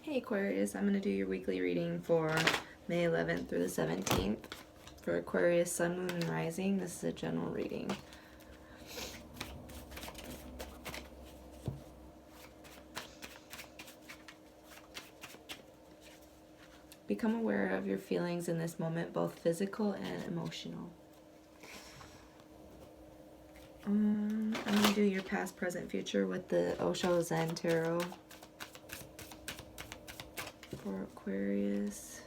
Hey Aquarius, I'm going to do your weekly reading for May 11th through the 17th. For Aquarius, Sun, Moon, and Rising, this is a general reading. Become aware of your feelings in this moment, both physical and emotional. I'm going to do your past, present, future with the Osho Zen Tarot. For Aquarius.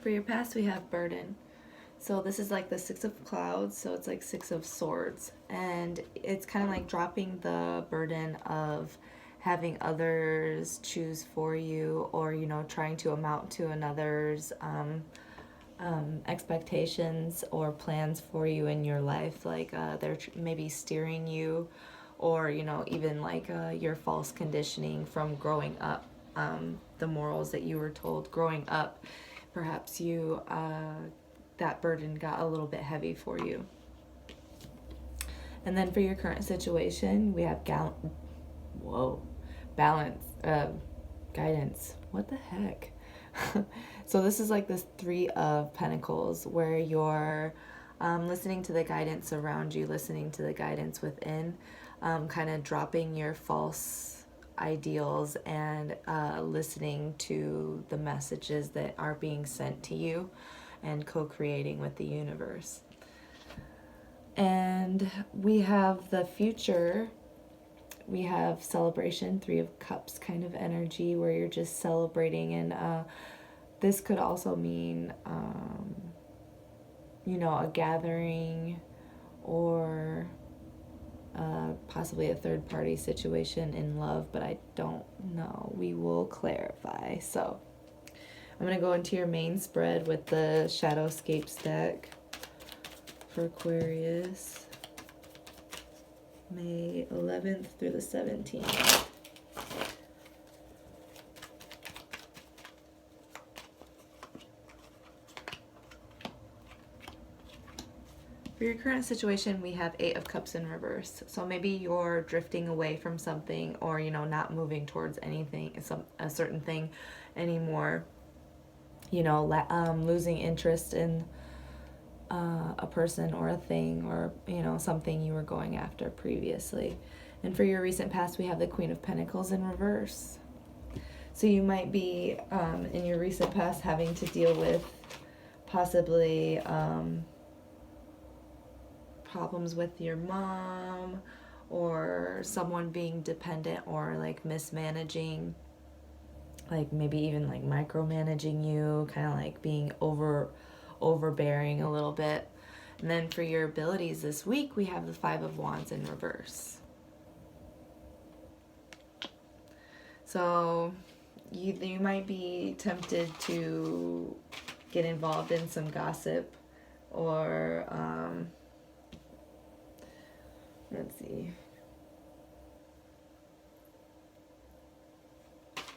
For your past, we have burden. So this is like the Six of Clouds, so it's like Six of Swords. And it's kind of like dropping the burden of having others choose for you, or, you know, trying to amount to another's expectations or plans for you in your life. Like they're maybe steering you, or, you know, even like your false conditioning from growing up, the morals that you were told growing up. Perhaps you that burden got a little bit heavy for you. And then for your current situation, we have balance, guidance. What the heck? So this is like this Three of Pentacles, where you're listening to the guidance around you, listening to the guidance within, kind of dropping your false ideals and listening to the messages that are being sent to you and co-creating with the universe. And we have the future. We have celebration, Three of Cups kind of energy, where you're just celebrating. And this could also mean, you know, a gathering, or possibly a third party situation in love, but I don't know. We will clarify. So I'm going to go into your main spread with the Shadowscapes deck for Aquarius, May 11th through the 17th. For your current situation, we have Eight of Cups in reverse. So maybe you're drifting away from something, or, you know, not moving towards anything, a certain thing anymore. You know, losing interest in a person or a thing, or, you know, something you were going after previously. And for your recent past, we have the Queen of Pentacles in reverse. So you might be in your recent past having to deal with possibly problems with your mom, or someone being dependent, or like mismanaging, like maybe even like micromanaging you, kind of like being overbearing a little bit. And then for your abilities this week, we have the Five of Wands in reverse. So you might be tempted to get involved in some gossip, or let's see,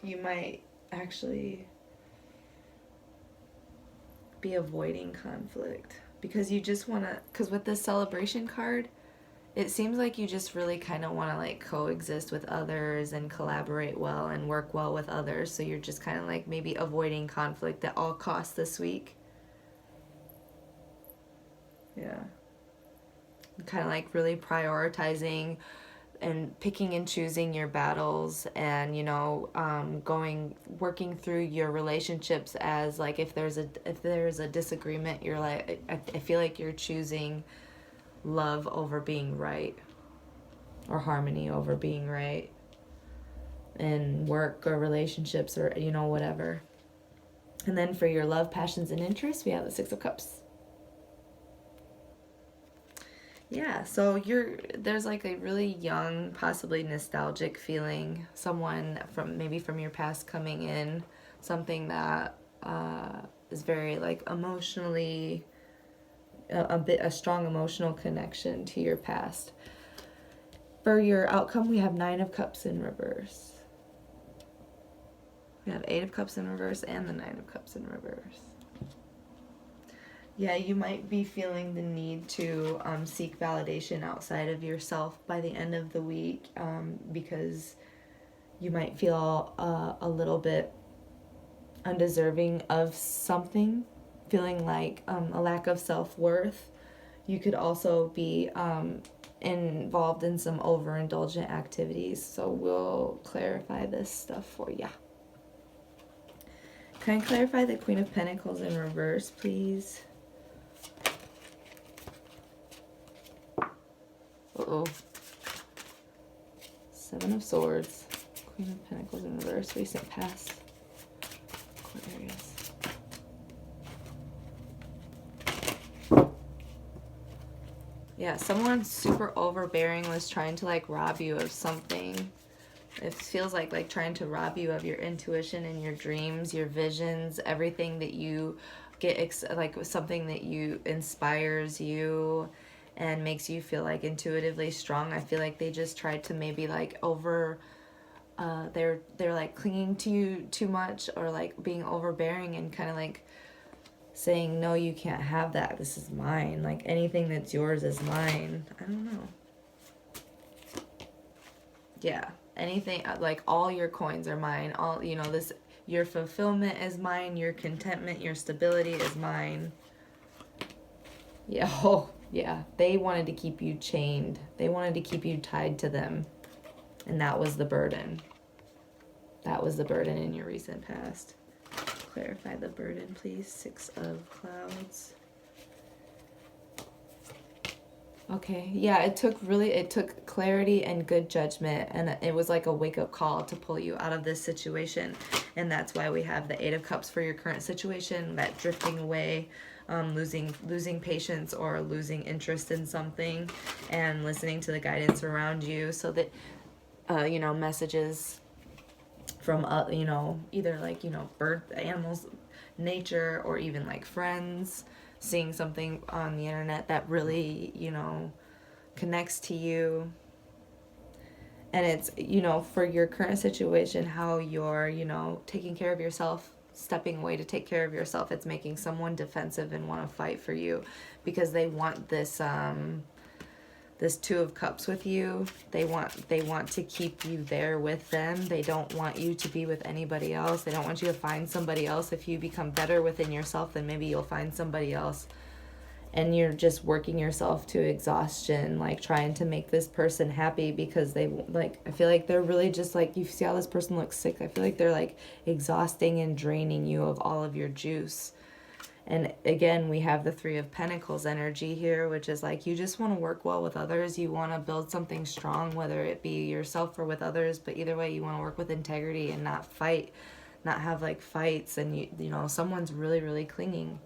you might actually be avoiding conflict because you just want to, because with this celebration card, it seems like you just really kind of want to like coexist with others and collaborate well and work well with others. So you're just kind of like maybe avoiding conflict at all costs this week. Yeah. Kind of like really prioritizing and picking and choosing your battles, and, you know, working through your relationships as like, if there's a disagreement, you're like, I feel like you're choosing love over being right, or harmony over being right, in work or relationships, or, you know, whatever. And then for your love, passions, and interests, we have the Six of Cups. Yeah, so there's like a really young, possibly nostalgic feeling, someone maybe from your past coming in, something that is very like emotionally, a strong emotional connection to your past. For your outcome, we have Nine of Cups in reverse. We have Eight of Cups in reverse and the Nine of Cups in reverse. Yeah, you might be feeling the need to seek validation outside of yourself by the end of the week, because you might feel a little bit undeserving of something, feeling like a lack of self-worth. You could also be involved in some overindulgent activities, so we'll clarify this stuff for you. Can I clarify the Queen of Pentacles in reverse, please? Uh-oh. Seven of Swords. Queen of Pentacles in reverse. Recent past. Aquarius. Yeah, someone super overbearing was trying to like rob you of something. It feels like trying to rob you of your intuition and your dreams, your visions, everything that you get, like something that you inspires you and makes you feel like intuitively strong. I feel like they just tried to maybe like they're like clinging to you too much, or like being overbearing and kind of like saying, no, you can't have that, this is mine, like anything that's yours is mine. I don't know. Yeah, anything, like all your coins are mine, all, you know, this, your fulfillment is mine, your contentment, your stability is mine. Yeah, oh yeah, they wanted to keep you chained, they wanted to keep you tied to them, and that was the burden. That was the burden in your recent past. Clarify the burden, please. Six of Clouds. Okay, yeah, it took clarity and good judgment, and it was like a wake-up call to pull you out of this situation. And that's why we have the Eight of Cups for your current situation, that drifting away, losing patience or losing interest in something, and listening to the guidance around you, so that you know, messages from you know, either like, you know, bird, animals, nature, or even like friends, seeing something on the internet that really, you know, connects to you. And it's, you know, for your current situation, how you're, you know, taking care of yourself, stepping away to take care of yourself. It's making someone defensive and want to fight for you because they want this this Two of Cups with you. They want to keep you there with them. They don't want you to be with anybody else. They don't want you to find somebody else. If you become better within yourself, then maybe you'll find somebody else. And you're just working yourself to exhaustion, like trying to make this person happy because they, like, I feel like they're really just like, you see how this person looks sick? I feel like they're like exhausting and draining you of all of your juice. And again, we have the Three of Pentacles energy here, which is like, you just want to work well with others. You want to build something strong, whether it be yourself or with others. But either way, you want to work with integrity and not fight, not have like fights. And you know, someone's really, really clinging.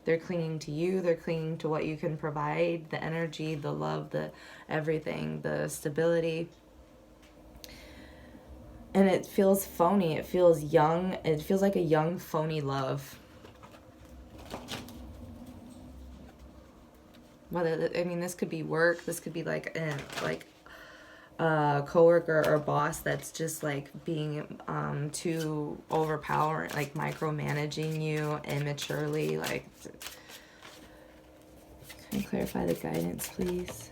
They're clinging to you. They're clinging to what you can provide, the energy, the love, the everything, the stability. And it feels phony. It feels young. It feels like a young, phony love. Whether, I mean, this could be work, this could be like a coworker or boss that's just like being too overpowering, like micromanaging you immaturely. Like, can you clarify the guidance, please?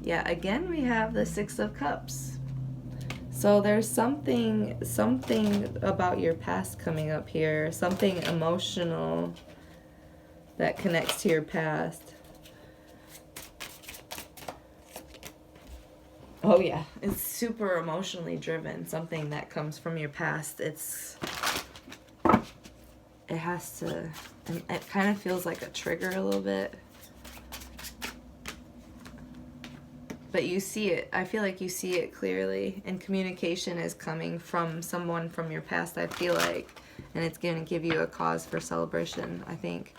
Yeah, again, we have the Six of Cups. So there's something about your past coming up here, something emotional that connects to your past. Oh yeah, it's super emotionally driven, something that comes from your past. It has to, and it kind of feels like a trigger a little bit. But you see it, I feel like you see it clearly, and communication is coming from someone from your past, I feel like, and it's going to give you a cause for celebration, I think.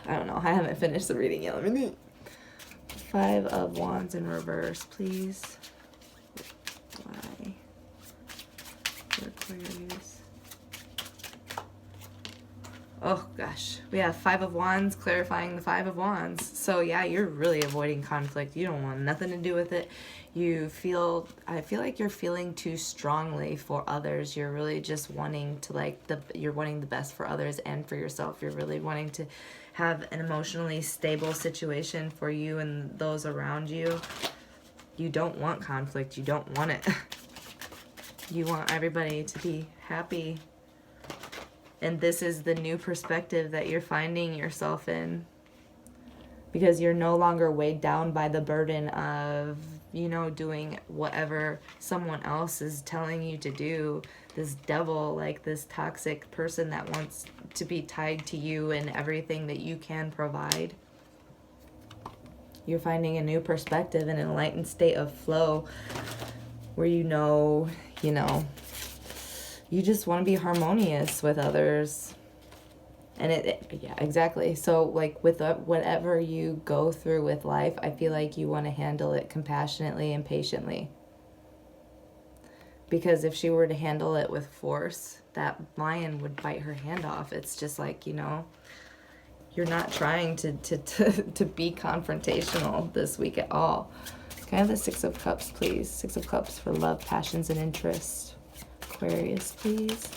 I don't know, I haven't finished the reading yet. Let me do. Five of Wands in reverse, please. Why? For Aquarius. Oh gosh, we have Five of Wands clarifying the Five of Wands. So yeah, you're really avoiding conflict. You don't want nothing to do with it. I feel like you're feeling too strongly for others. You're really just wanting to, like, you're wanting the best for others and for yourself. You're really wanting to have an emotionally stable situation for you and those around you. You don't want conflict. You don't want it. You want everybody to be happy. And this is the new perspective that you're finding yourself in. Because you're no longer weighed down by the burden of, you know, doing whatever someone else is telling you to do. This devil, like this toxic person that wants to be tied to you and everything that you can provide. You're finding a new perspective and an enlightened state of flow where you know, you just want to be harmonious with others. And yeah, exactly. So, like, with whatever you go through with life, I feel like you want to handle it compassionately and patiently. Because if she were to handle it with force, that lion would bite her hand off. It's just like, you know, you're not trying to be confrontational this week at all. Can I have the Six of Cups, please? Six of Cups for love, passions, and interest. Aquarius, please.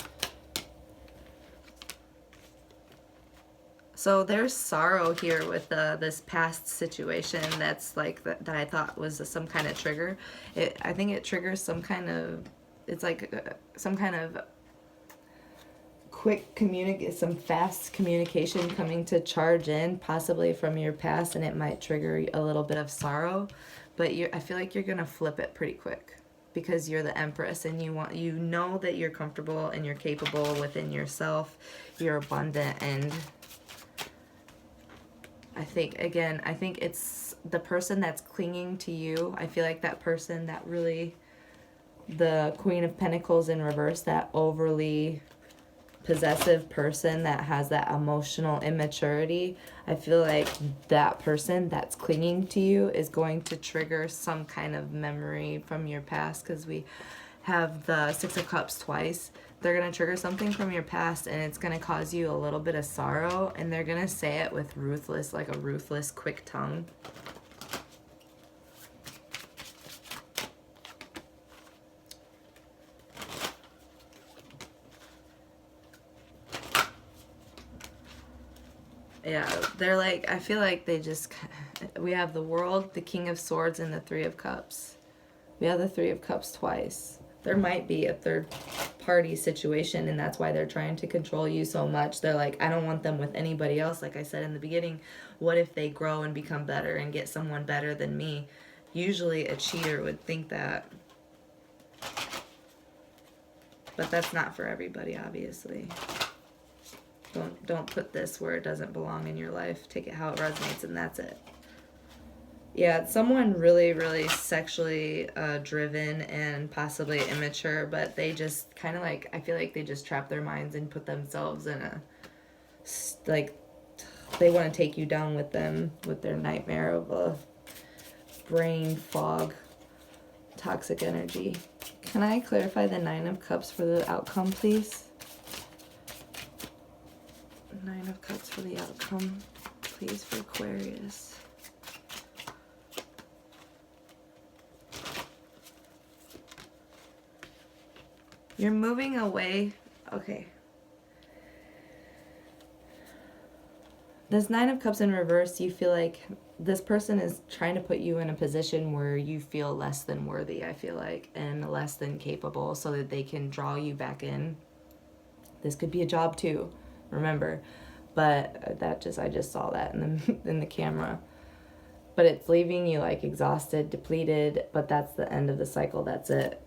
So there's sorrow here with this past situation that's like that I thought was some kind of trigger. I think it triggers some kind of, it's like some kind of some fast communication coming to charge in, possibly from your past, and it might trigger a little bit of sorrow. But I feel like you're gonna flip it pretty quick because you're the Empress and you know that you're comfortable and you're capable within yourself. You're abundant, and I think it's the person that's clinging to you. I feel like that person that really, the Queen of Pentacles in reverse, that overly possessive person that has that emotional immaturity, I feel like that person that's clinging to you is going to trigger some kind of memory from your past, because we have the Six of Cups twice. They're going to trigger something from your past, and it's going to cause you a little bit of sorrow, and they're going to say it with like a ruthless, quick tongue. Yeah, they're like, I feel like they just, we have the World, the King of Swords, and the Three of Cups. We have the Three of Cups twice. There might be a third party situation, and that's why they're trying to control you so much. They're like, I don't want them with anybody else. Like I said in the beginning, what if they grow and become better and get someone better than me? Usually a cheater would think that. But that's not for everybody, obviously. Don't put this where it doesn't belong in your life. Take it how it resonates, and that's it. Yeah, it's someone really, really sexually driven and possibly immature, but they just kind of like, I feel like they just trap their minds and put themselves in a, like, they want to take you down with them, with their nightmare of a brain fog, toxic energy. Can I clarify the Nine of Cups for the outcome, please? Nine of Cups for the outcome, please, for Aquarius. You're moving away. Okay. This Nine of Cups in reverse, you feel like this person is trying to put you in a position where you feel less than worthy, I feel like, and less than capable, so that they can draw you back in. This could be a job too, remember. But I just saw that in the camera. But it's leaving you like exhausted, depleted, but that's the end of the cycle. That's it.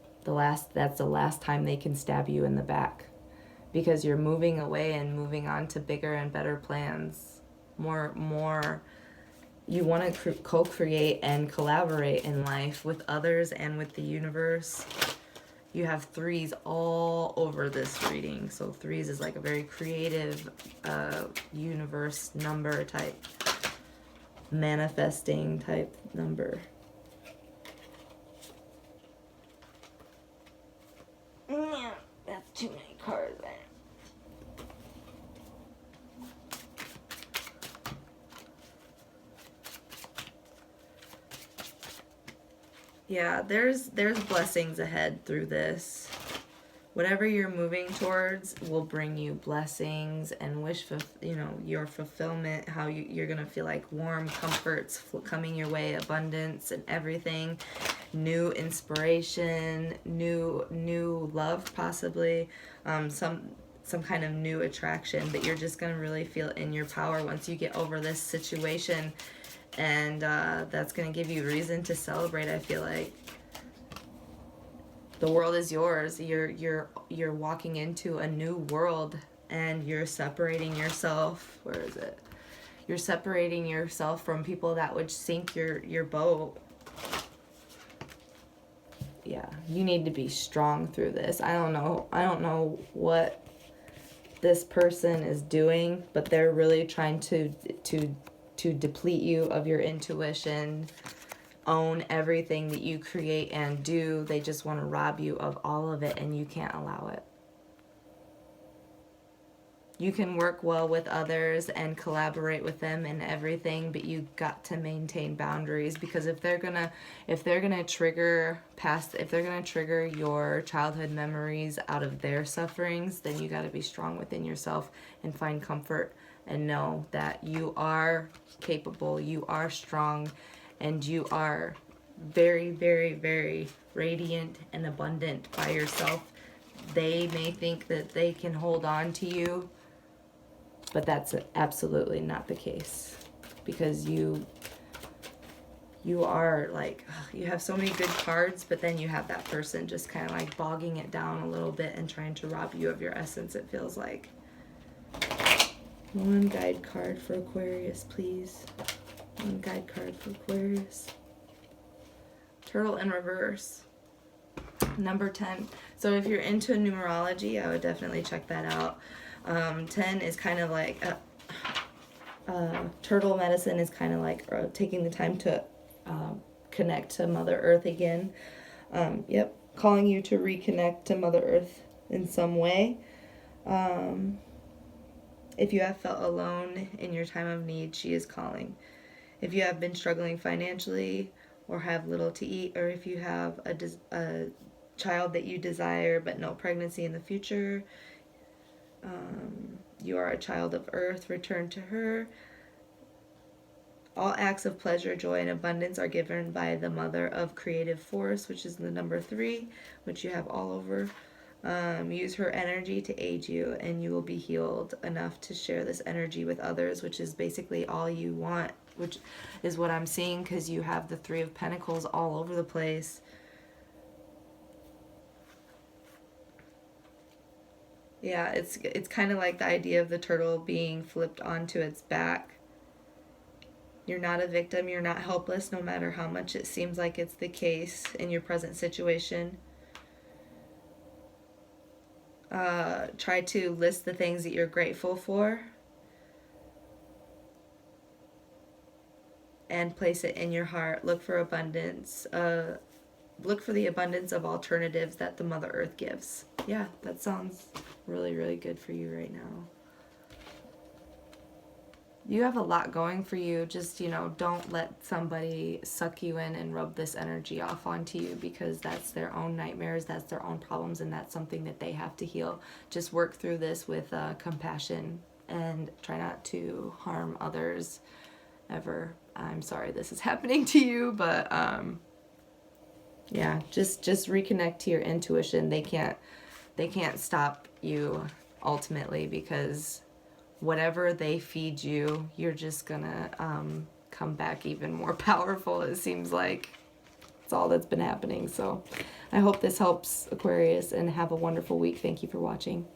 That's the last time they can stab you in the back, because you're moving away and moving on to bigger and better plans. More you want to co-create and collaborate in life with others and with the universe. You have threes all over this reading. So threes is like a very creative universe number type, manifesting type number. That's too many cards, man. Yeah, there's blessings ahead through this. Whatever you're moving towards will bring you blessings and your fulfillment, how you're going to feel like warm comforts coming your way, abundance and everything, new inspiration, new love possibly, some kind of new attraction, but you're just going to really feel in your power once you get over this situation, and that's going to give you reason to celebrate, I feel like. The world is yours. You're walking into a new world, and you're separating yourself. Where is it? You're separating yourself from people that would sink your boat. Yeah, you need to be strong through this. I don't know what this person is doing, but they're really trying to deplete you of your intuition. Own everything that you create and do. They just want to rob you of all of it, and you can't allow it. You can work well with others and collaborate with them and everything, but you got to maintain boundaries, because if they're gonna trigger your childhood memories out of their sufferings, then you got to be strong within yourself and find comfort and know that you are capable, you are strong, and you are very, very, very radiant and abundant by yourself. They may think that they can hold on to you, but that's absolutely not the case, because you are like, you have so many good cards, but then you have that person just kind of like bogging it down a little bit and trying to rob you of your essence, it feels like. One guide card for Aquarius, please. One guide card for Aquarius. Turtle in reverse. Number 10. So if you're into numerology, I would definitely check that out. 10 is kind of like turtle medicine is kind of like taking the time to connect to Mother Earth again. Yep, calling you to reconnect to Mother Earth in some way. If you have felt alone in your time of need, she is calling. If you have been struggling financially or have little to eat, or if you have a child that you desire but no pregnancy in the future, you are a child of Earth, return to her. All acts of pleasure, joy, and abundance are given by the Mother of Creative Force, which is the number 3, which you have all over. Use her energy to aid you, and you will be healed enough to share this energy with others, which is basically all you want, which is what I'm seeing, because you have the 3 of Pentacles all over the place. Yeah, it's kind of like the idea of the turtle being flipped onto its back. You're not a victim, you're not helpless, no matter how much it seems like it's the case in your present situation. Try to list the things that you're grateful for and place it in your heart. Look for abundance. Look for the abundance of alternatives that the Mother Earth gives. Yeah, that sounds really, really good for you right now. You have a lot going for you. Just, don't let somebody suck you in and rub this energy off onto you, because that's their own nightmares, that's their own problems, and that's something that they have to heal. Just work through this with compassion and try not to harm others ever. I'm sorry this is happening to you, but yeah, just reconnect to your intuition. They can't stop you ultimately, because whatever they feed you, you're just gonna come back even more powerful. It seems like it's all that's been happening. So I hope this helps, Aquarius, and have a wonderful week. Thank you for watching.